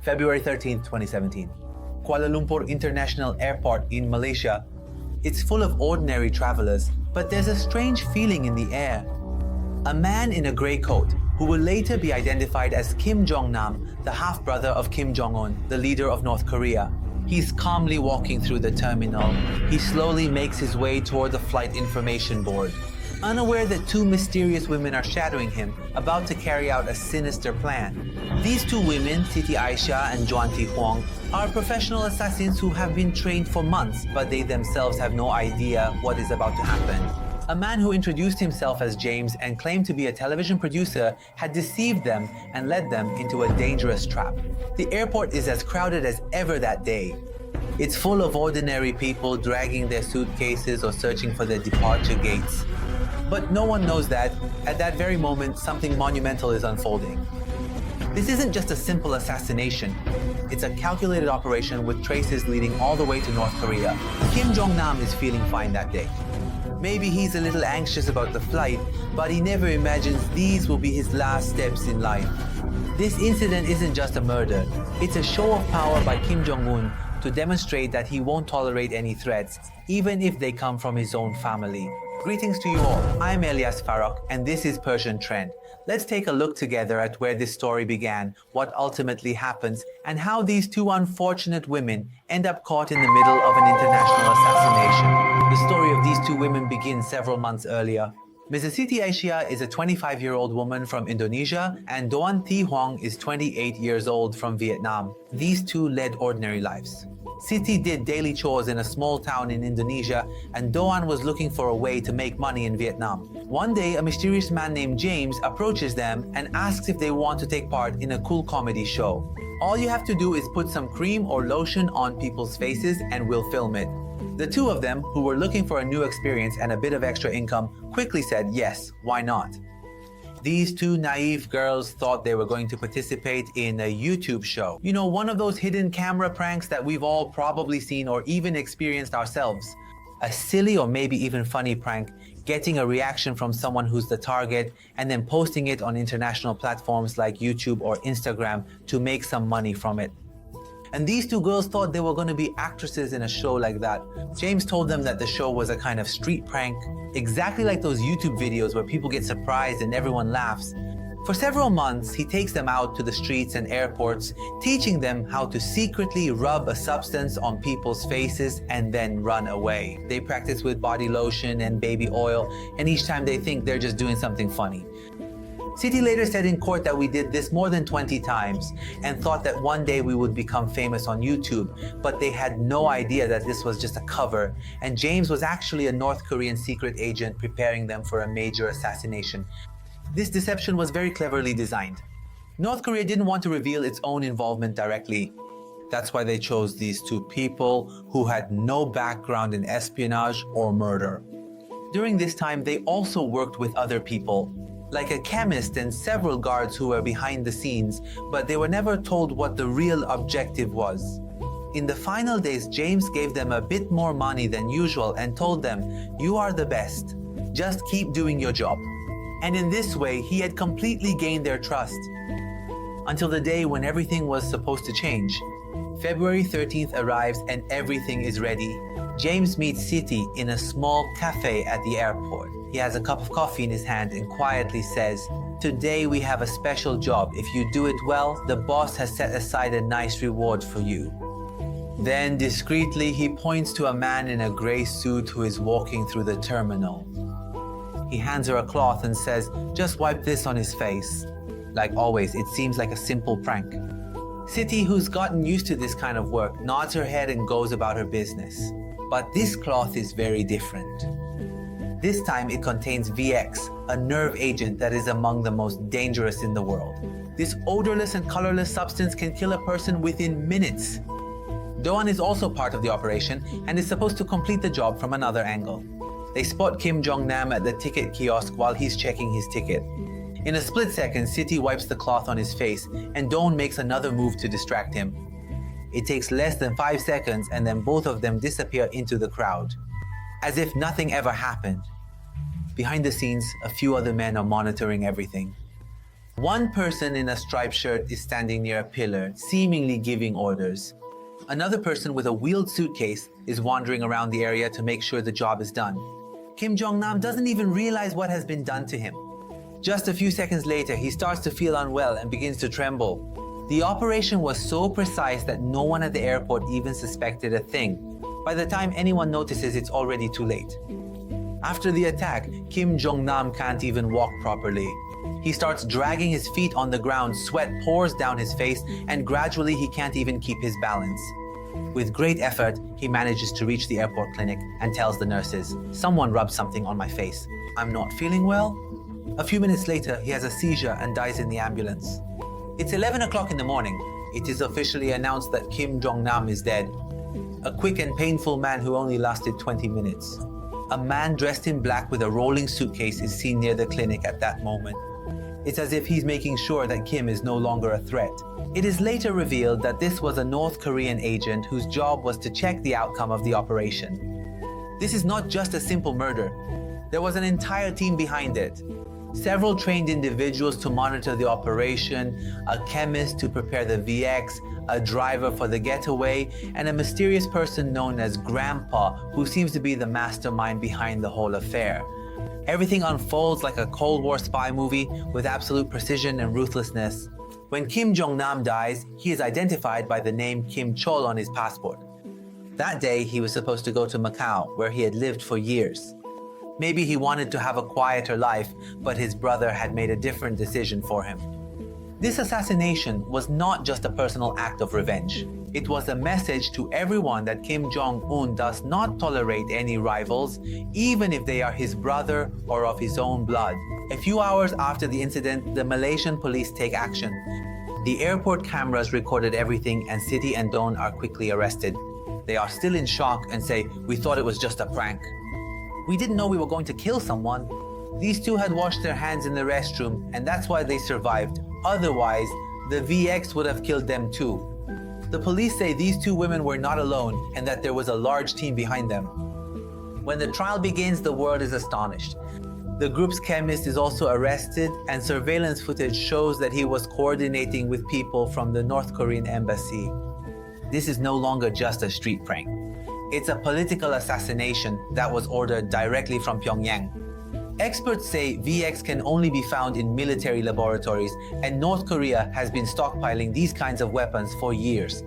February 13th, 2017. Kuala Lumpur International Airport in Malaysia. It's full of ordinary travelers, but there's a strange feeling in the air. A man in a grey coat, who will later be identified as Kim Jong-nam, the half-brother of Kim Jong-un, the leader of North Korea. He's calmly walking through the terminal. He slowly makes his way toward the flight information board, unaware that two mysterious women are shadowing him, about to carry out a sinister plan. These two women, Siti Aisyah and Juan Ti Huang, are professional assassins who have been trained for months, but they themselves have no idea what is about to happen. A man who introduced himself as James and claimed to be a television producer had deceived them and led them into a dangerous trap. The airport is as crowded as ever that day. It's full of ordinary people dragging their suitcases or searching for their departure gates. But no one knows that, at that very moment, something monumental is unfolding. This isn't just a simple assassination. It's a calculated operation with traces leading all the way to North Korea. Kim Jong-nam is feeling fine that day. Maybe he's a little anxious about the flight, but he never imagines these will be his last steps in life. This incident isn't just a murder. It's a show of power by Kim Jong-un to demonstrate that he won't tolerate any threats, even if they come from his own family. Greetings to you all. I'm Elias Farok, and this is Persian Trend. Let's take a look together at where this story began, what ultimately happens, and how these two unfortunate women end up caught in the middle of an international assassination. The story of these two women begins several months earlier. Mrs. Siti Aisyah is a 25-year-old woman from Indonesia, and Doan Thi Huang is 28 years old from Vietnam. These two led ordinary lives. Siti did daily chores in a small town in Indonesia, and Doan was looking for a way to make money in Vietnam. One day, a mysterious man named James approaches them and asks if they want to take part in a cool comedy show. All you have to do is put some cream or lotion on people's faces and we'll film it. The two of them, who were looking for a new experience and a bit of extra income, quickly said yes, why not? These two naive girls thought they were going to participate in a YouTube show. You know, one of those hidden camera pranks that we've all probably seen or even experienced ourselves. A silly or maybe even funny prank, getting a reaction from someone who's the target and then posting it on international platforms like YouTube or Instagram to make some money from it. And these two girls thought they were going to be actresses in a show like that. James told them that the show was a kind of street prank, exactly like those YouTube videos where people get surprised and everyone laughs. For several months, he takes them out to the streets and airports, teaching them how to secretly rub a substance on people's faces and then run away. They practice with body lotion and baby oil, and each time they think they're just doing something funny. Siti later said in court that we did this more than 20 times and thought that one day we would become famous on YouTube, but they had no idea that this was just a cover, and James was actually a North Korean secret agent preparing them for a major assassination. This deception was very cleverly designed. North Korea didn't want to reveal its own involvement directly. That's why they chose these two people who had no background in espionage or murder. During this time, they also worked with other people, like a chemist and several guards who were behind the scenes, but they were never told what the real objective was. In the final days, James gave them a bit more money than usual and told them, "You are the best. Just keep doing your job." And in this way, he had completely gained their trust. Until the day when everything was supposed to change. February 13th arrives and everything is ready. James meets Siti in a small cafe at the airport. He has a cup of coffee in his hand and quietly says, "Today we have a special job. If you do it well, the boss has set aside a nice reward for you." Then discreetly he points to a man in a grey suit who is walking through the terminal. He hands her a cloth and says, "Just wipe this on his face." Like always, it seems like a simple prank. Siti, who's gotten used to this kind of work, nods her head and goes about her business. But this cloth is very different. This time it contains VX, a nerve agent that is among the most dangerous in the world. This odorless and colorless substance can kill a person within minutes. Doan is also part of the operation and is supposed to complete the job from another angle. They spot Kim Jong-nam at the ticket kiosk while he's checking his ticket. In a split second, Siti wipes the cloth on his face and Doan makes another move to distract him. It takes less than 5 seconds and then both of them disappear into the crowd, as if nothing ever happened. Behind the scenes, a few other men are monitoring everything. One person in a striped shirt is standing near a pillar, seemingly giving orders. Another person with a wheeled suitcase is wandering around the area to make sure the job is done. Kim Jong-nam doesn't even realize what has been done to him. Just a few seconds later, he starts to feel unwell and begins to tremble. The operation was so precise that no one at the airport even suspected a thing. By the time anyone notices, it's already too late. After the attack, Kim Jong-nam can't even walk properly. He starts dragging his feet on the ground, sweat pours down his face, and gradually he can't even keep his balance. With great effort, he manages to reach the airport clinic and tells the nurses, "Someone rubbed something on my face. I'm not feeling well." A few minutes later, he has a seizure and dies in the ambulance. It's 11 o'clock in the morning. It is officially announced that Kim Jong-nam is dead. A quick and painful man who only lasted 20 minutes. A man dressed in black with a rolling suitcase is seen near the clinic at that moment. It's as if he's making sure that Kim is no longer a threat. It is later revealed that this was a North Korean agent whose job was to check the outcome of the operation. This is not just a simple murder. There was an entire team behind it. Several trained individuals to monitor the operation, a chemist to prepare the VX, a driver for the getaway, and a mysterious person known as Grandpa, who seems to be the mastermind behind the whole affair. Everything unfolds like a Cold War spy movie with absolute precision and ruthlessness. When Kim Jong-nam dies, he is identified by the name Kim Chol on his passport. That day, he was supposed to go to Macau, where he had lived for years. Maybe he wanted to have a quieter life, but his brother had made a different decision for him. This assassination was not just a personal act of revenge. It was a message to everyone that Kim Jong-un does not tolerate any rivals, even if they are his brother or of his own blood. A few hours after the incident, the Malaysian police take action. The airport cameras recorded everything, and Siti and Don are quickly arrested. They are still in shock and say, "We thought it was just a prank. We didn't know we were going to kill someone." These two had washed their hands in the restroom, and that's why they survived. Otherwise, the VX would have killed them too. The police say these two women were not alone and that there was a large team behind them. When the trial begins, the world is astonished. The group's chemist is also arrested, and surveillance footage shows that he was coordinating with people from the North Korean embassy. This is no longer just a street prank. It's a political assassination that was ordered directly from Pyongyang. Experts say VX can only be found in military laboratories, and North Korea has been stockpiling these kinds of weapons for years.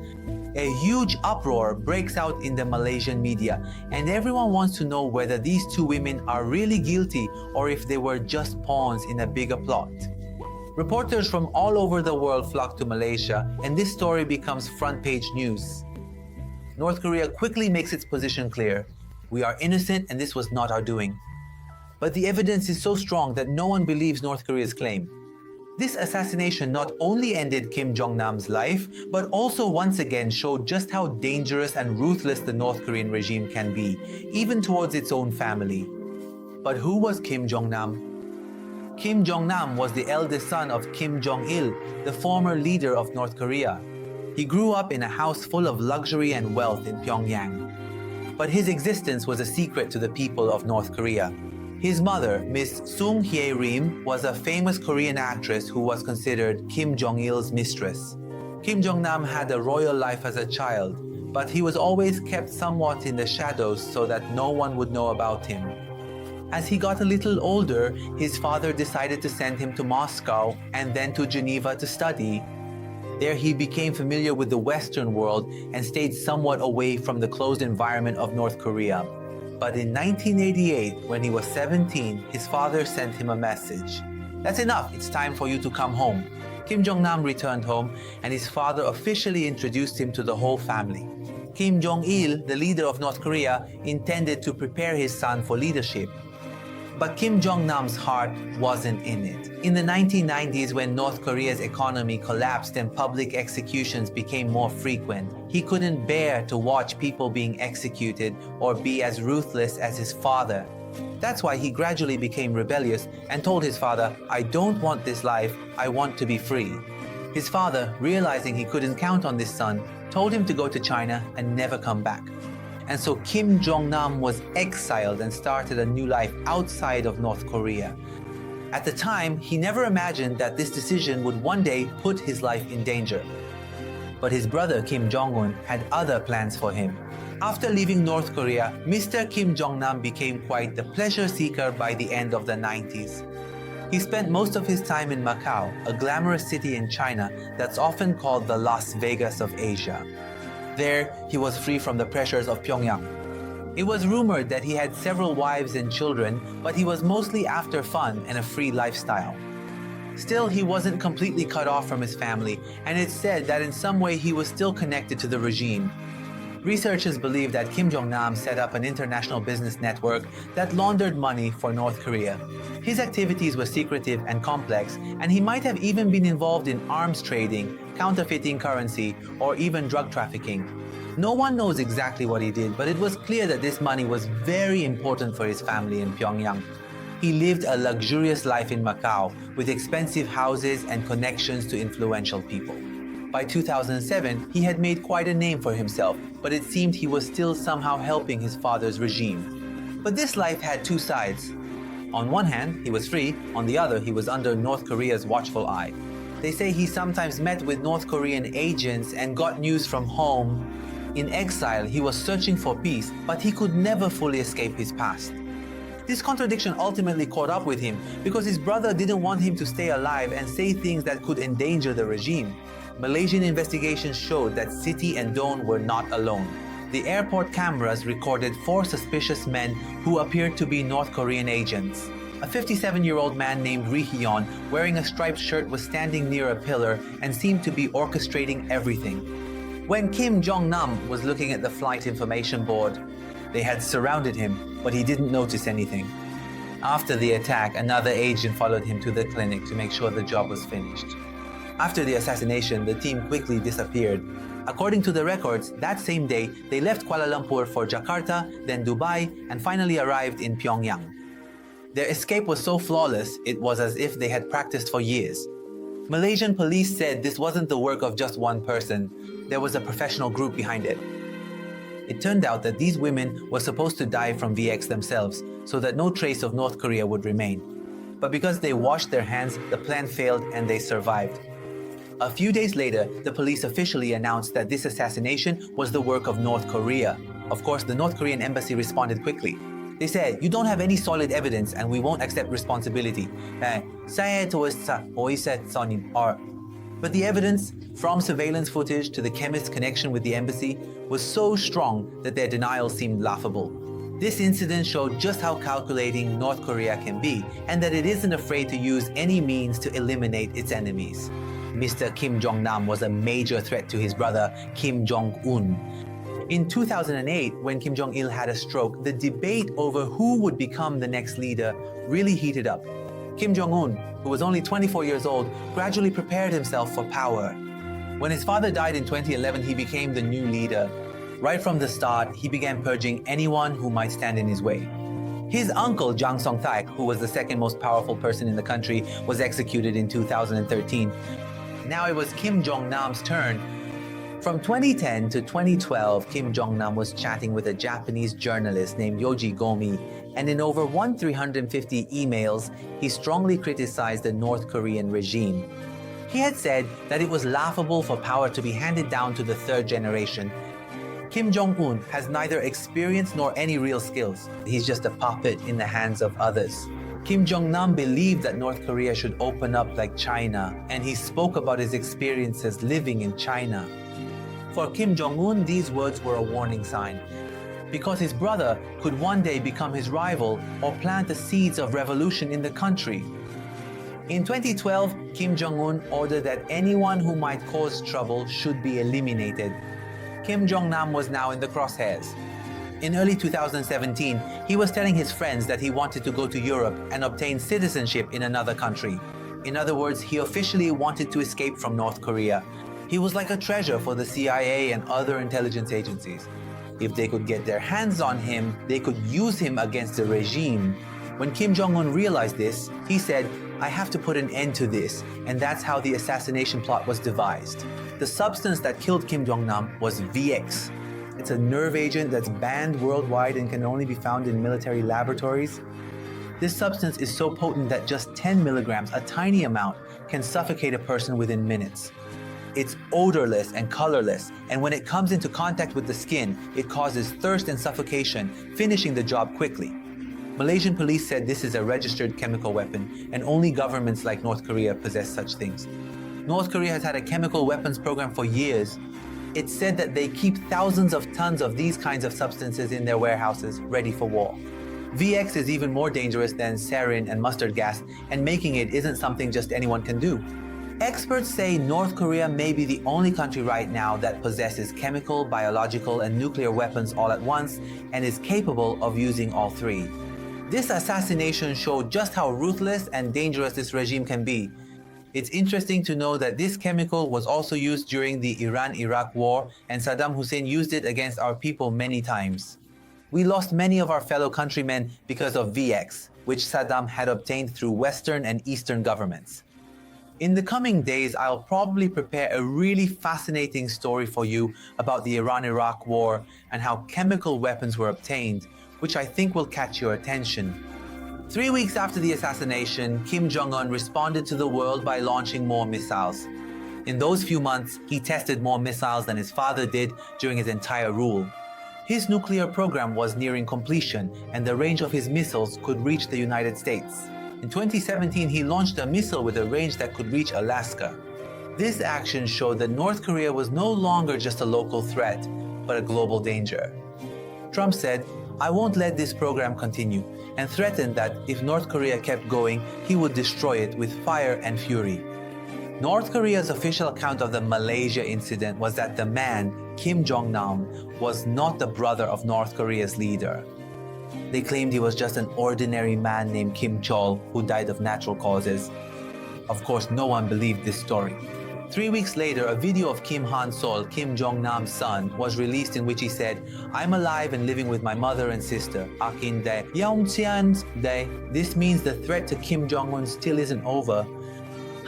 A huge uproar breaks out in the Malaysian media, and everyone wants to know whether these two women are really guilty or if they were just pawns in a bigger plot. Reporters from all over the world flock to Malaysia, and this story becomes front-page news. North Korea quickly makes its position clear. We are innocent and this was not our doing. But the evidence is so strong that no one believes North Korea's claim. This assassination not only ended Kim Jong-nam's life, but also once again showed just how dangerous and ruthless the North Korean regime can be, even towards its own family. But who was Kim Jong-nam? Kim Jong-nam was the eldest son of Kim Jong-il, the former leader of North Korea. He grew up in a house full of luxury and wealth in Pyongyang. But his existence was a secret to the people of North Korea. His mother, Miss Sung Hye-rim, was a famous Korean actress who was considered Kim Jong-il's mistress. Kim Jong-nam had a royal life as a child, but he was always kept somewhat in the shadows so that no one would know about him. As he got a little older, his father decided to send him to Moscow and then to Geneva to study. There he became familiar with the Western world and stayed somewhat away from the closed environment of North Korea. But in 1988, when he was 17, his father sent him a message. "That's enough, it's time for you to come home." Kim Jong-nam returned home, and his father officially introduced him to the whole family. Kim Jong-il, the leader of North Korea, intended to prepare his son for leadership. But Kim Jong-nam's heart wasn't in it. In the 1990s, when North Korea's economy collapsed and public executions became more frequent, he couldn't bear to watch people being executed or be as ruthless as his father. That's why he gradually became rebellious and told his father, "I don't want this life, I want to be free." His father, realizing he couldn't count on this son, told him to go to China and never come back. And so Kim Jong-nam was exiled and started a new life outside of North Korea. At the time, he never imagined that this decision would one day put his life in danger. But his brother Kim Jong-un had other plans for him. After leaving North Korea, Mr. Kim Jong-nam became quite the pleasure seeker by the end of the 90s. He spent most of his time in Macau, a glamorous city in China that's often called the Las Vegas of Asia. There, he was free from the pressures of Pyongyang. It was rumored that he had several wives and children, but he was mostly after fun and a free lifestyle. Still, he wasn't completely cut off from his family, and it's said that in some way he was still connected to the regime. Researchers believe that Kim Jong-nam set up an international business network that laundered money for North Korea. His activities were secretive and complex, and he might have even been involved in arms trading, counterfeiting currency, or even drug trafficking. No one knows exactly what he did, but it was clear that this money was very important for his family in Pyongyang. He lived a luxurious life in Macau with expensive houses and connections to influential people. By 2007, he had made quite a name for himself, but it seemed he was still somehow helping his father's regime. But this life had two sides. On one hand, he was free. On the other, he was under North Korea's watchful eye. They say he sometimes met with North Korean agents and got news from home. In exile, he was searching for peace, but he could never fully escape his past. This contradiction ultimately caught up with him because his brother didn't want him to stay alive and say things that could endanger the regime. Malaysian investigations showed that Siti and Don were not alone. The airport cameras recorded 4 suspicious men who appeared to be North Korean agents. A 57-year-old man named Ri Hyun, wearing a striped shirt, was standing near a pillar and seemed to be orchestrating everything. When Kim Jong-nam was looking at the flight information board, they had surrounded him, but he didn't notice anything. After the attack, another agent followed him to the clinic to make sure the job was finished. After the assassination, the team quickly disappeared. According to the records, that same day, they left Kuala Lumpur for Jakarta, then Dubai, and finally arrived in Pyongyang. Their escape was so flawless, it was as if they had practiced for years. Malaysian police said this wasn't the work of just one person. There was a professional group behind it. It turned out that these women were supposed to die from VX themselves, so that no trace of North Korea would remain. But because they washed their hands, the plan failed and they survived. A few days later, the police officially announced that this assassination was the work of North Korea. Of course, the North Korean embassy responded quickly. They said, "You don't have any solid evidence and we won't accept responsibility." But the evidence, from surveillance footage to the chemist's connection with the embassy, was so strong that their denial seemed laughable. This incident showed just how calculating North Korea can be and that it isn't afraid to use any means to eliminate its enemies. Mr. Kim Jong-nam was a major threat to his brother Kim Jong-un. In 2008, when Kim Jong-il had a stroke, the debate over who would become the next leader really heated up. Kim Jong-un, who was only 24 years old, gradually prepared himself for power. When his father died in 2011, he became the new leader. Right from the start, he began purging anyone who might stand in his way. His uncle, Jang Song-thaek, who was the second most powerful person in the country, was executed in 2013. Now it was Kim Jong-nam's turn. From 2010 to 2012, Kim Jong-nam was chatting with a Japanese journalist named Yoji Gomi, and in over 1,350 emails, he strongly criticized the North Korean regime. He had said that it was laughable for power to be handed down to the third generation. Kim Jong-un has neither experience nor any real skills. He's just a puppet in the hands of others. Kim Jong-nam believed that North Korea should open up like China, and he spoke about his experiences living in China. For Kim Jong-un, these words were a warning sign, because his brother could one day become his rival or plant the seeds of revolution in the country. In 2012, Kim Jong-un ordered that anyone who might cause trouble should be eliminated. Kim Jong-nam was now in the crosshairs. In early 2017, he was telling his friends that he wanted to go to Europe and obtain citizenship in another country. In other words, he officially wanted to escape from North Korea. He was like a treasure for the CIA and other intelligence agencies. If they could get their hands on him, they could use him against the regime. When Kim Jong-un realized this, he said, "I have to put an end to this," and that's how the assassination plot was devised. The substance that killed Kim Jong-nam was VX. It's a nerve agent that's banned worldwide and can only be found in military laboratories. This substance is so potent that just 10 milligrams, a tiny amount, can suffocate a person within minutes. It's odorless and colorless, and when it comes into contact with the skin, it causes thirst and suffocation, finishing the job quickly. Malaysian police said this is a registered chemical weapon, and only governments like North Korea possess such things. North Korea has had a chemical weapons program for years. It's said that they keep thousands of tons of these kinds of substances in their warehouses, ready for war. VX is even more dangerous than sarin and mustard gas, and making it isn't something just anyone can do. Experts say North Korea may be the only country right now that possesses chemical, biological, and nuclear weapons all at once and is capable of using all three. This assassination showed just how ruthless and dangerous this regime can be. It's interesting to know that this chemical was also used during the Iran-Iraq war, and Saddam Hussein used it against our people many times. We lost many of our fellow countrymen because of VX, which Saddam had obtained through Western and Eastern governments. In the coming days, I'll probably prepare a really fascinating story for you about the Iran-Iraq war and how chemical weapons were obtained, which I think will catch your attention. 3 weeks after the assassination, Kim Jong-un responded to the world by launching more missiles. In those few months, he tested more missiles than his father did during his entire rule. His nuclear program was nearing completion, and the range of his missiles could reach the United States. In 2017, he launched a missile with a range that could reach Alaska. This action showed that North Korea was no longer just a local threat, but a global danger. Trump said, "I won't let this program continue," and threatened that if North Korea kept going, he would destroy it with fire and fury. North Korea's official account of the Malaysia incident was that the man, Kim Jong-nam, was not the brother of North Korea's leader. They claimed he was just an ordinary man named Kim Chol who died of natural causes. Of course, no one believed this story. 3 weeks later, a video of Kim Han-sol, Kim Jong-nam's son, was released in which he said, "I'm alive and living with my mother and sister, Akin Dae, Yeongcheon Dae." This means the threat to Kim Jong-un still isn't over.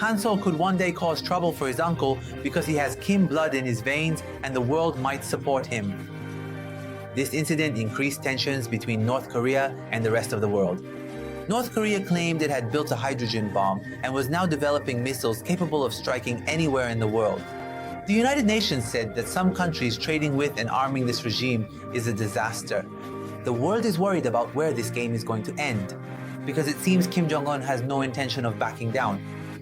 Han-sol could one day cause trouble for his uncle because he has Kim blood in his veins and the world might support him. This incident increased tensions between North Korea and the rest of the world. North Korea claimed it had built a hydrogen bomb and was now developing missiles capable of striking anywhere in the world. The United Nations said that some countries trading with and arming this regime is a disaster. The world is worried about where this game is going to end, because it seems Kim Jong-un has no intention of backing down.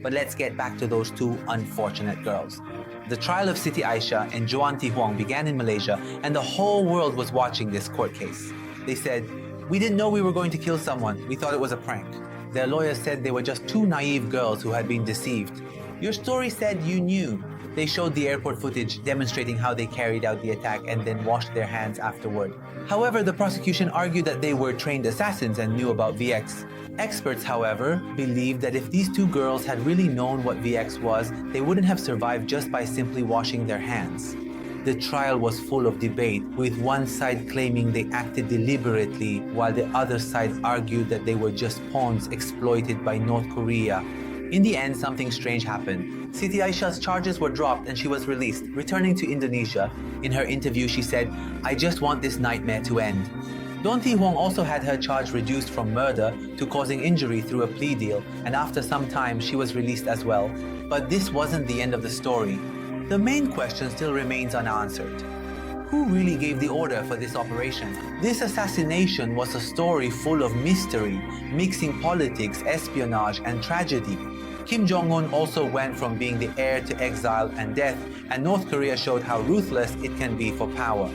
But let's get back to those two unfortunate girls. The trial of Siti Aisha and Joan Thi Huong began in Malaysia, and the whole world was watching this court case. They said, "We didn't know we were going to kill someone. We thought it was a prank." Their lawyers said they were just two naive girls who had been deceived. Your story said you knew. They showed the airport footage demonstrating how they carried out the attack and then washed their hands afterward. However, the prosecution argued that they were trained assassins and knew about VX. Experts, however, believe that if these two girls had really known what VX was, they wouldn't have survived just by simply washing their hands. The trial was full of debate, with one side claiming they acted deliberately, while the other side argued that they were just pawns exploited by North Korea. In the end, something strange happened. Siti Aisha's charges were dropped and she was released, returning to Indonesia. In her interview, she said, "I just want this nightmare to end." Joan Thi Huong also had her charge reduced from murder to causing injury through a plea deal, and after some time, she was released as well. But this wasn't the end of the story. The main question still remains unanswered. Who really gave the order for this operation? This assassination was a story full of mystery, mixing politics, espionage, and tragedy. Kim Jong-un also went from being the heir to exile and death, and North Korea showed how ruthless it can be for power.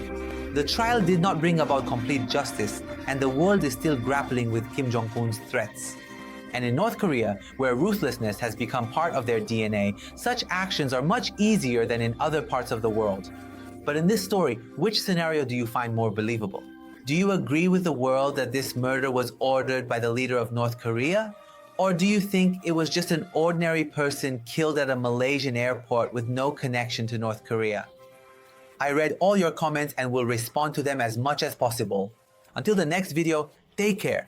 The trial did not bring about complete justice, and the world is still grappling with Kim Jong-un's threats. And in North Korea, where ruthlessness has become part of their DNA, such actions are much easier than in other parts of the world. But in this story, which scenario do you find more believable? Do you agree with the world that this murder was ordered by the leader of North Korea? Or do you think it was just an ordinary person killed at a Malaysian airport with no connection to North Korea? I read all your comments and will respond to them as much as possible. Until the next video, take care.